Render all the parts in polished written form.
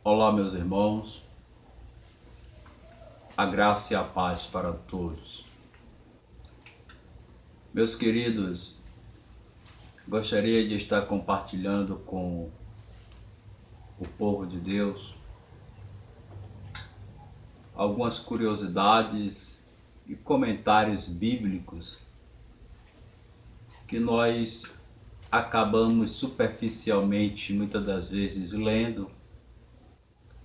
Olá, meus irmãos, a graça e a paz para todos. Meus queridos, gostaria de estar compartilhando com o povo de Deus algumas curiosidades e comentários bíblicos que nós acabamos superficialmente, muitas das vezes, lendo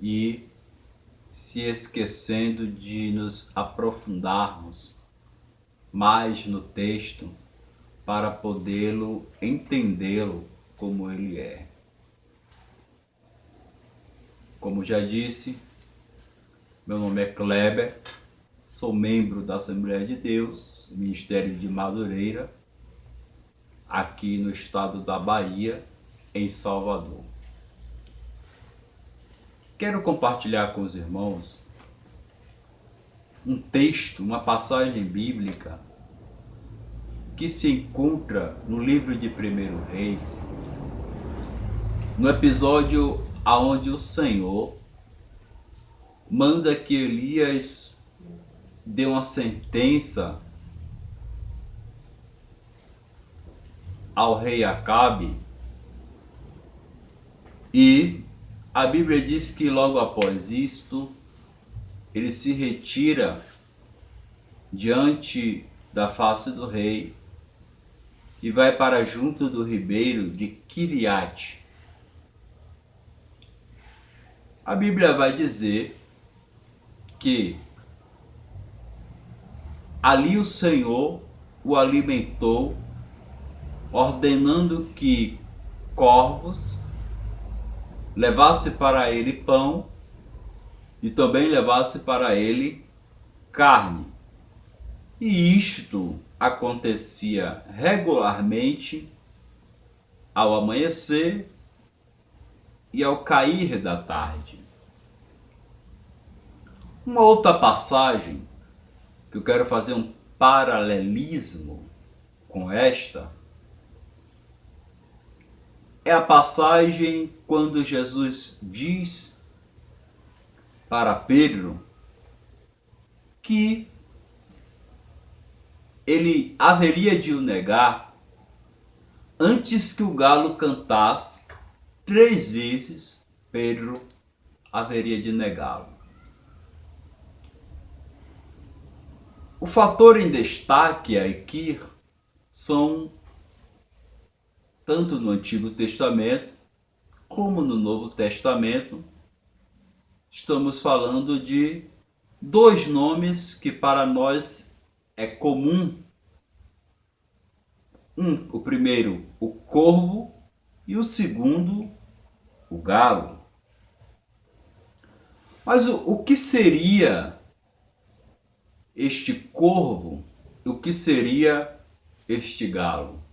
e se esquecendo de nos aprofundarmos mais no texto para podê-lo entendê-lo como ele é. Como já disse, meu nome é Kleber, sou membro da Assembleia de Deus, Ministério de Madureira, aqui no estado da Bahia, em Salvador. Quero compartilhar com os irmãos um texto, uma passagem bíblica que se encontra no livro de 1 Reis, no episódio aonde o Senhor manda que Elias dê uma sentença ao rei Acabe, e a Bíblia diz que logo após isto ele se retira diante da face do rei e vai para junto do ribeiro de Quiriate. A Bíblia vai dizer que ali o Senhor o alimentou, ordenando que corvos levasse para ele pão e também levasse para ele carne. E isto acontecia regularmente ao amanhecer e ao cair da tarde. Uma outra passagem que eu quero fazer um paralelismo com esta é a passagem quando Jesus diz para Pedro que ele haveria de o negar antes que o galo cantasse 3 vezes. Pedro haveria de negá-lo. O fator em destaque aqui são, tanto no Antigo Testamento como no Novo Testamento, estamos falando de 2 nomes que para nós é comum. O primeiro, o corvo, e o segundo, o galo. Mas o que seria este corvo? O que seria este galo?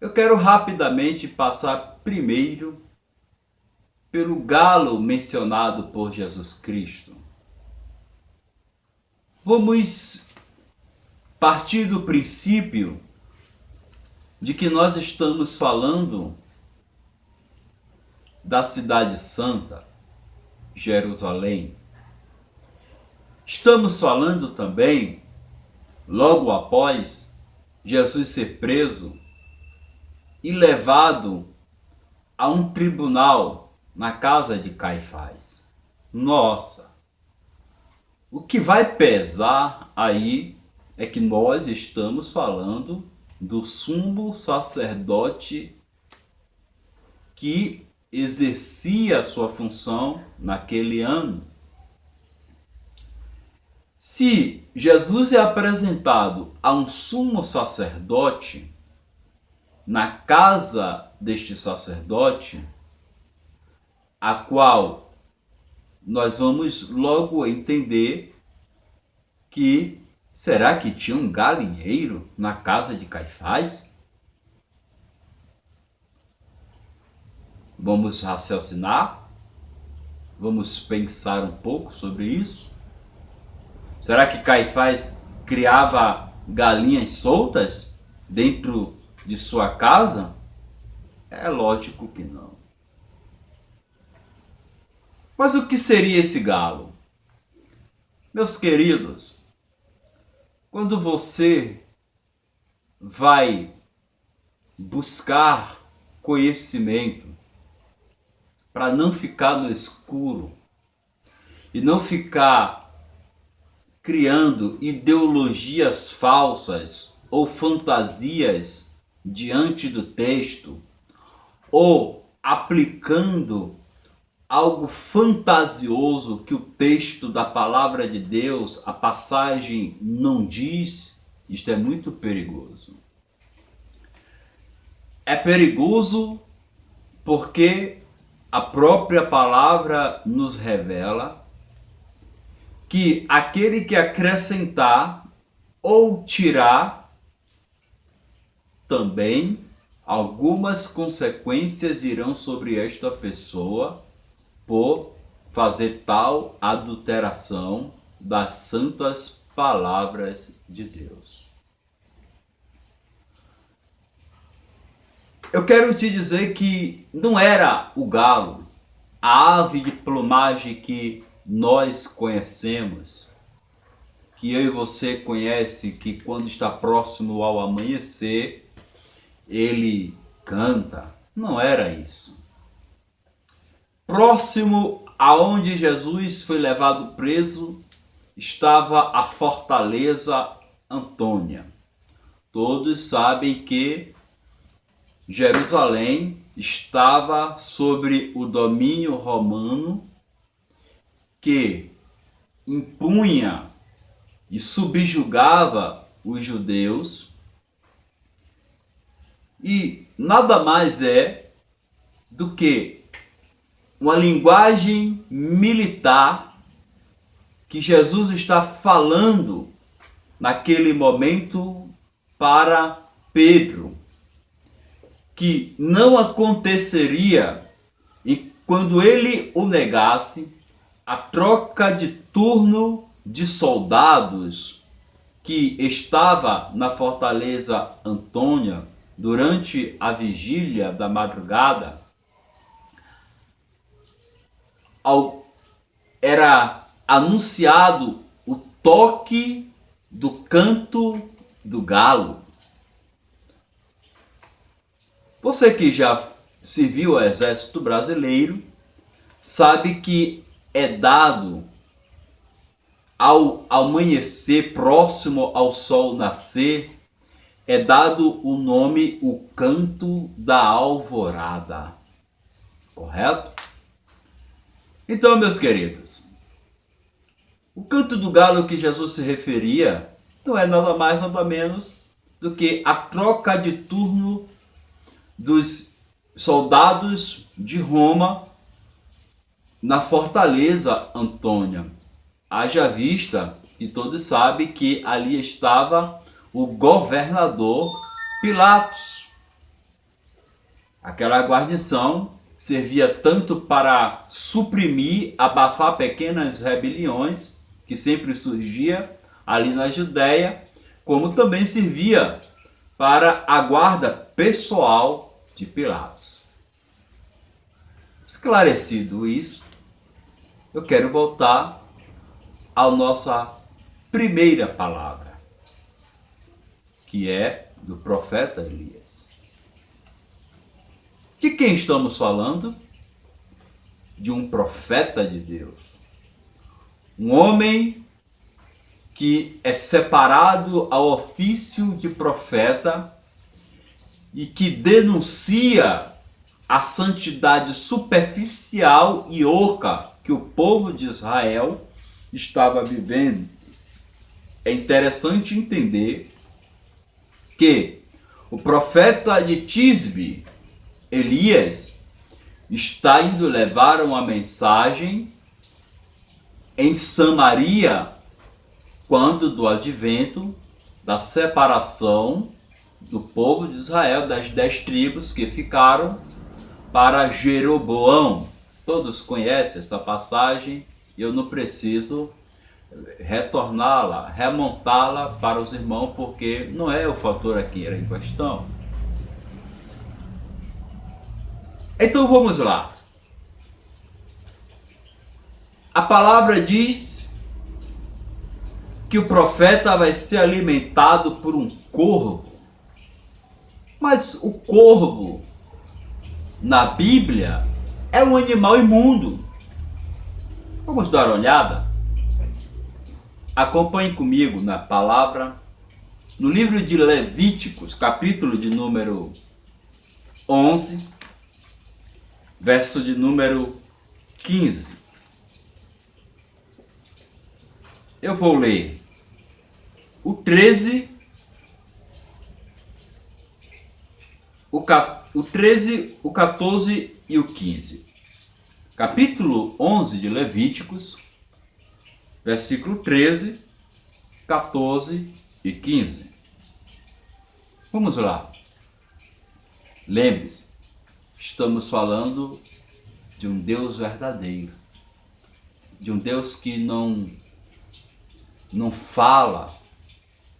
Eu quero rapidamente passar primeiro pelo galo mencionado por Jesus Cristo. Vamos partir do princípio de que nós estamos falando da cidade santa, Jerusalém. Estamos falando também, logo após Jesus ser preso e levado a um tribunal na casa de Caifás. Nossa! O que vai pesar aí é que nós estamos falando do sumo sacerdote que exercia a sua função naquele ano. Se Jesus é apresentado a um sumo sacerdote na casa deste sacerdote, a qual nós vamos logo entender que será que tinha um galinheiro na casa de Caifás? Vamos raciocinar? Vamos pensar um pouco sobre isso? Será que Caifás criava galinhas soltas dentro de sua casa? É lógico que não. Mas o que seria esse galo? Meus queridos, quando você vai buscar conhecimento para não ficar no escuro e não ficar criando ideologias falsas ou fantasias diante do texto, ou aplicando algo fantasioso que o texto da palavra de Deus, a passagem não diz, isto é muito perigoso. É perigoso porque a própria palavra nos revela que aquele que acrescentar ou tirar, também algumas consequências virão sobre esta pessoa por fazer tal adulteração das santas palavras de Deus. Eu quero te dizer que não era o galo, a ave de plumagem que nós conhecemos, que eu e você conhece, que quando está próximo ao amanhecer, ele canta. Não era isso. Próximo aonde Jesus foi levado preso, estava a fortaleza Antônia. Todos sabem que Jerusalém estava sobre o domínio romano, que impunha e subjugava os judeus, e nada mais é do que uma linguagem militar que Jesus está falando naquele momento para Pedro, que não aconteceria, e quando ele o negasse, a troca de turno de soldados que estava na fortaleza Antônia durante a vigília da madrugada, era anunciado o toque do canto do galo. Você que já serviu ao Exército Brasileiro sabe que é dado ao amanhecer, próximo ao sol nascer, é dado o nome, o canto da alvorada. Correto? Então, meus queridos, o canto do galo que Jesus se referia não é nada mais, nada menos do que a troca de turno dos soldados de Roma na fortaleza Antônia. Haja vista que todos sabem que ali estava o governador Pilatos. Aquela guarnição servia tanto para suprimir, abafar pequenas rebeliões que sempre surgia ali na Judéia, como também servia para a guarda pessoal de Pilatos. Esclarecido isso, eu quero voltar à nossa primeira palavra, que é do profeta Elias. De quem estamos falando? De um profeta de Deus. Um homem que é separado ao ofício de profeta e que denuncia a santidade superficial e oca que o povo de Israel estava vivendo. É interessante entender que o profeta de Tisbe, Elias, está indo levar uma mensagem em Samaria quando do advento da separação do povo de Israel, das 10 tribos que ficaram, para Jeroboão. Todos conhecem esta passagem e eu não preciso retorná-la, remontá-la para os irmãos, porque não é o fator aqui em questão. Então vamos lá. palavra diz que o profeta vai ser alimentado por um corvo. Mas o corvo, na Bíblia, é um animal imundo. Vamos dar uma olhada? Acompanhe comigo na palavra, no livro de Levíticos, capítulo de número 11, verso de número 15. Eu vou ler o 13, o 13, o 14 e o 15. Capítulo 11 de Levíticos, versículo 13, 14 e 15. Vamos lá. Lembre-se, estamos falando de um Deus verdadeiro, de um Deus que não fala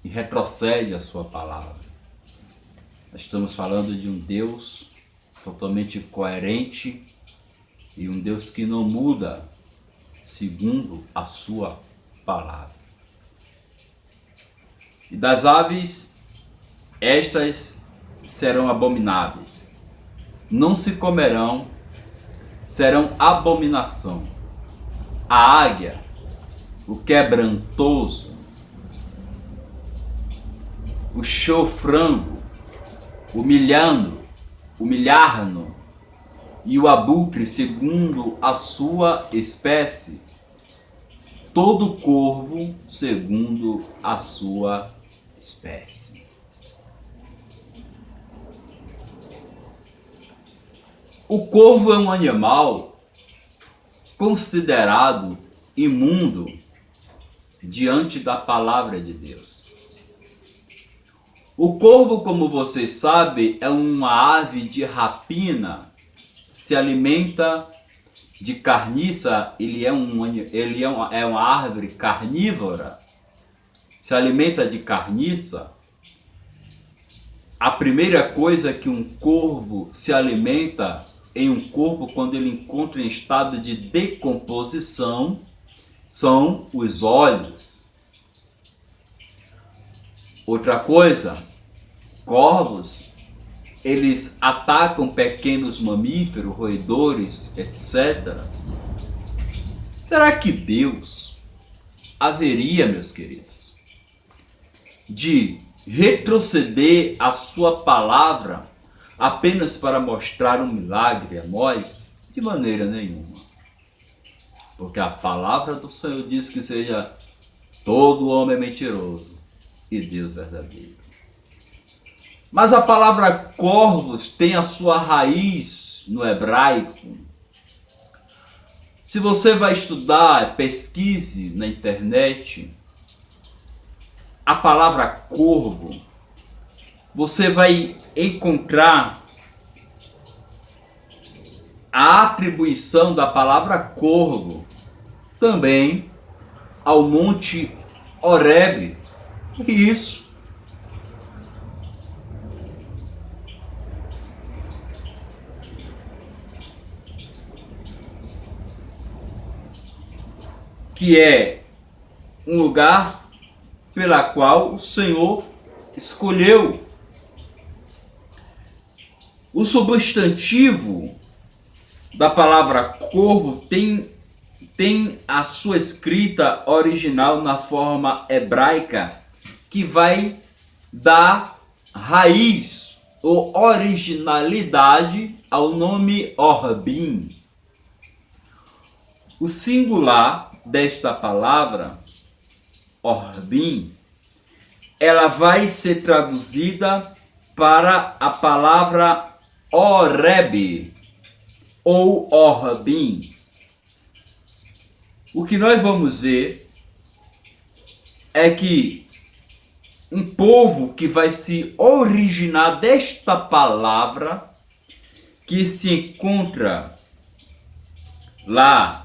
e retrocede a sua palavra. Nós estamos falando de um Deus totalmente coerente e um Deus que não muda segundo a sua palavra. E das aves, estas serão abomináveis, não se comerão, serão abominação. A águia, o quebrantoso, o chofrango, humilhar-no, e o abutre segundo a sua espécie, todo corvo segundo a sua espécie. O corvo é um animal considerado imundo diante da palavra de Deus. O corvo, como vocês sabem, é uma ave de rapina, se alimenta de carniça, ele é uma árvore carnívora, se alimenta de carniça. A primeira coisa que um corvo se alimenta em um corpo quando ele encontra em estado de decomposição são os olhos. Outra coisa, corvos, eles atacam pequenos mamíferos, roedores, etc. Será que Deus haveria, meus queridos, de retroceder a sua palavra apenas para mostrar um milagre a nós? De maneira nenhuma. Porque a palavra do Senhor diz que seja todo homem mentiroso e Deus verdadeiro. Mas a palavra corvos tem a sua raiz no hebraico. Se você vai estudar, pesquise na internet a palavra corvo, você vai encontrar a atribuição da palavra corvo também ao Monte Horebe. Isso. Que é um lugar pela qual o Senhor escolheu. O substantivo da palavra corvo tem a sua escrita original na forma hebraica, que vai dar raiz ou originalidade ao nome Orbim. O singular desta palavra, Orbim, ela vai ser traduzida para a palavra Horebe ou Orbim. O que nós vamos ver é que um povo que vai se originar desta palavra, que se encontra lá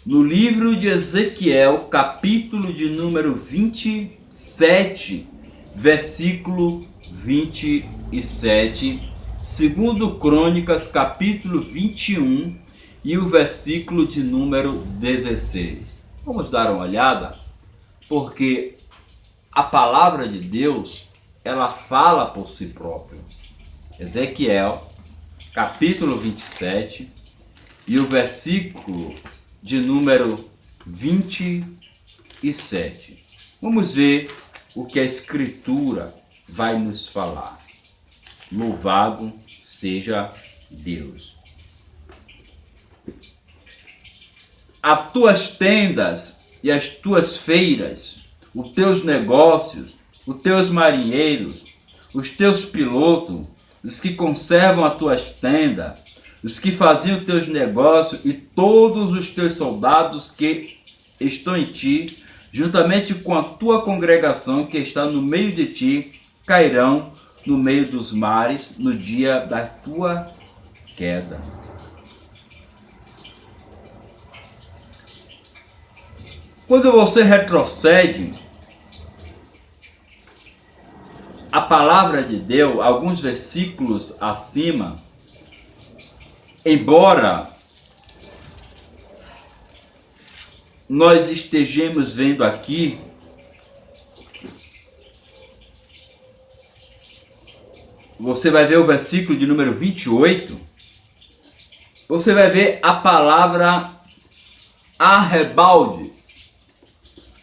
no livro de Ezequiel, capítulo de número 27, versículo 27, segundo Crônicas, capítulo 21, e o versículo de número 16. Vamos dar uma olhada, porque a palavra de Deus, ela fala por si própria. Ezequiel, capítulo 27, e o versículo de número 27. Vamos ver o que a Escritura vai nos falar. Louvado seja Deus. As tuas tendas e as tuas feiras, os teus negócios, os teus marinheiros, os teus pilotos, os que conservam as tuas tendas, os que faziam os teus negócios e todos os teus soldados que estão em ti, juntamente com a tua congregação que está no meio de ti, cairão no meio dos mares no dia da tua queda. Quando você retrocede a palavra de Deus, alguns versículos acima, embora nós estejamos vendo aqui você vai ver o versículo de número 28, você vai ver a palavra arrebaldes.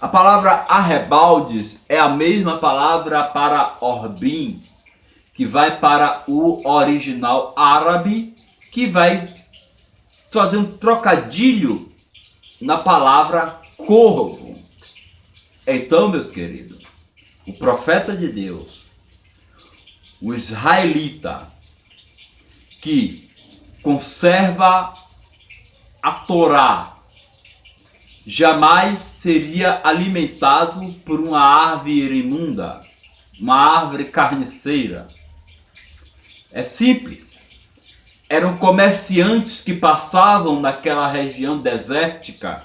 A palavra arrebaldes é a mesma palavra para orbim, que vai para o original árabe, que vai fazer um trocadilho na palavra corvo. Então, meus queridos, o profeta de Deus, o israelita, que conserva a Torá, jamais seria alimentado por uma árvore imunda, uma árvore carniceira. É simples. Eram comerciantes que passavam naquela região desértica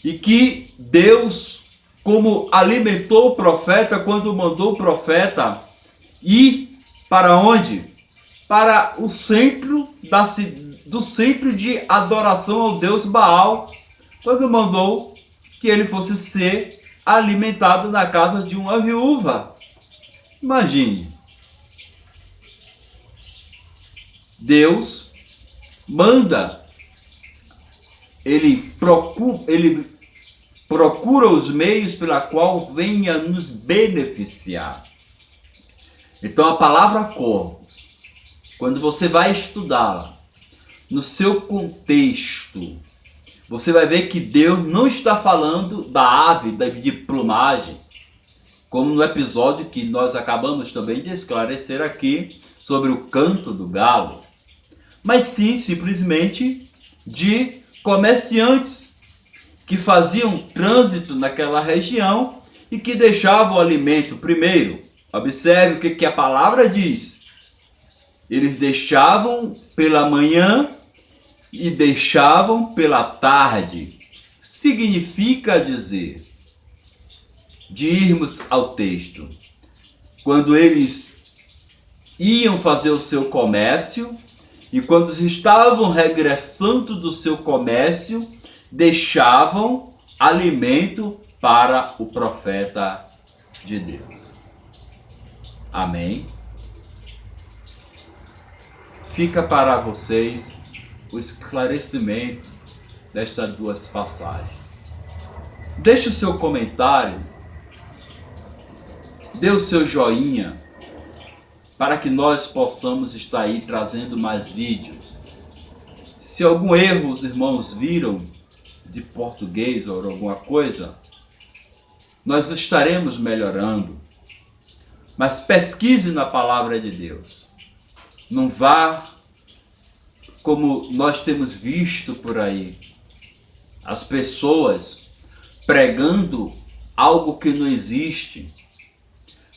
e que Deus, como alimentou o profeta quando mandou o profeta ir para onde? Para o centro do centro de adoração ao Deus Baal, quando mandou que ele fosse ser alimentado na casa de uma viúva. Imagine. Deus manda, ele procura os meios pela qual venha nos beneficiar. Então a palavra corvos, quando você vai estudá-la no seu contexto, você vai ver que Deus não está falando da ave de plumagem, como no episódio que nós acabamos também de esclarecer aqui sobre o canto do galo, mas sim simplesmente de comerciantes que faziam trânsito naquela região e que deixavam o alimento primeiro. Observe o que a palavra diz. Eles deixavam pela manhã e deixavam pela tarde. Significa dizer, de irmos ao texto, quando eles iam fazer o seu comércio e quando estavam regressando do seu comércio, deixavam alimento para o profeta de Deus. Amém? Fica para vocês o esclarecimento destas duas passagens. Deixe o seu comentário, dê o seu joinha, para que nós possamos estar aí trazendo mais vídeos. Se algum erro os irmãos viram de português ou alguma coisa, nós estaremos melhorando. Mas pesquise na palavra de Deus. Não vá como nós temos visto por aí, as pessoas pregando algo que não existe,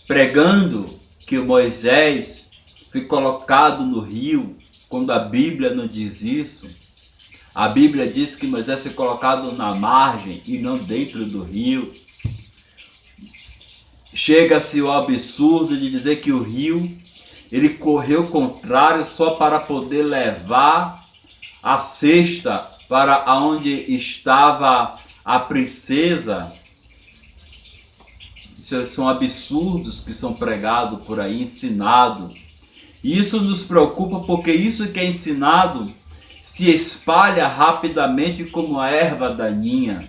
pregando que Moisés foi colocado no rio, quando a Bíblia não diz isso. A Bíblia diz que Moisés foi colocado na margem e não dentro do rio. Chega-se ao absurdo de dizer que o rio, ele correu contrário só para poder levar a cesta para onde estava a princesa. Isso são absurdos que são pregados por aí, ensinados. E isso nos preocupa porque isso que é ensinado se espalha rapidamente como a erva daninha,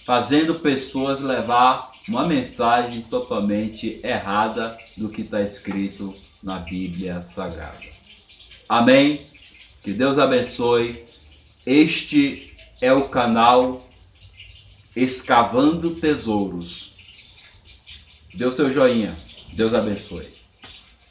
fazendo pessoas levar uma mensagem totalmente errada do que está escrito na Bíblia Sagrada. Amém? Que Deus abençoe. Este é o canal Escavando Tesouros. Dê o seu joinha. Deus abençoe.